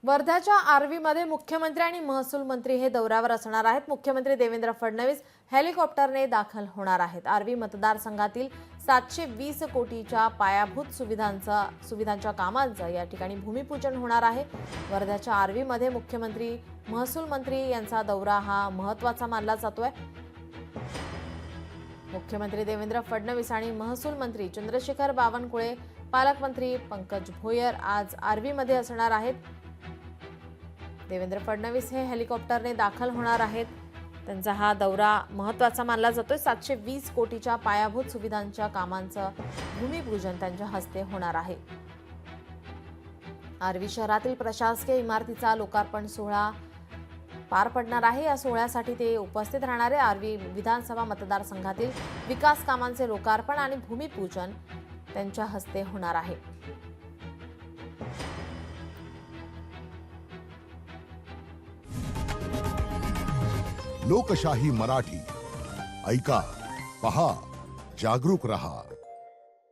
वर्ध्याच्या आर्वीमध्ये मुख्यमंत्री आणि महसूल मंत्री हे दौऱ्यावर असणार आहेत। मुख्यमंत्री देवेंद्र फडणवीस हेलिकॉप्टरने दाखल होणार आहेत। आर्वी मतदारसंघातील 720 कोटीच्या पायाभूत सुविधांच्या कामांचं या ठिकाणी भूमिपूजन होणार आहे। वर्ध्याच्या आर्वीमध्ये मुख्यमंत्री महसूल मंत्री यांचा दौरा हा महत्त्वाचा मानला जातोय। मुख्यमंत्री देवेंद्र फडणवीस आणि महसूल मंत्री चंद्रशेखर बावनकुळे, पालकमंत्री पंकज भोयर आज आर्वीमध्ये असणार आहेत। देवेंद्र फडणवीस हे हेलिकॉप्टरने दाखल होणार आहेत। त्यांचा हा दौरा महत्त्वाचा मानला जातोय। 720 कोटीच्या पायाभूत सुविधांच्या कामांचं भूमिपूजन त्यांच्या हस्ते होणार आहे। आर्वी शहरातील प्रशासकीय इमारतीचा लोकार्पण सोहळा पार पडणार आहे। या सोहळ्यासाठी ते उपस्थित राहणार आहे। आर्वी विधानसभा मतदारसंघातील विकास कामांचे लोकार्पण आणि भूमिपूजन त्यांच्या हस्ते होणार आहे। लोकशाही मराठी ऐका, पहा, जागरूक रहा।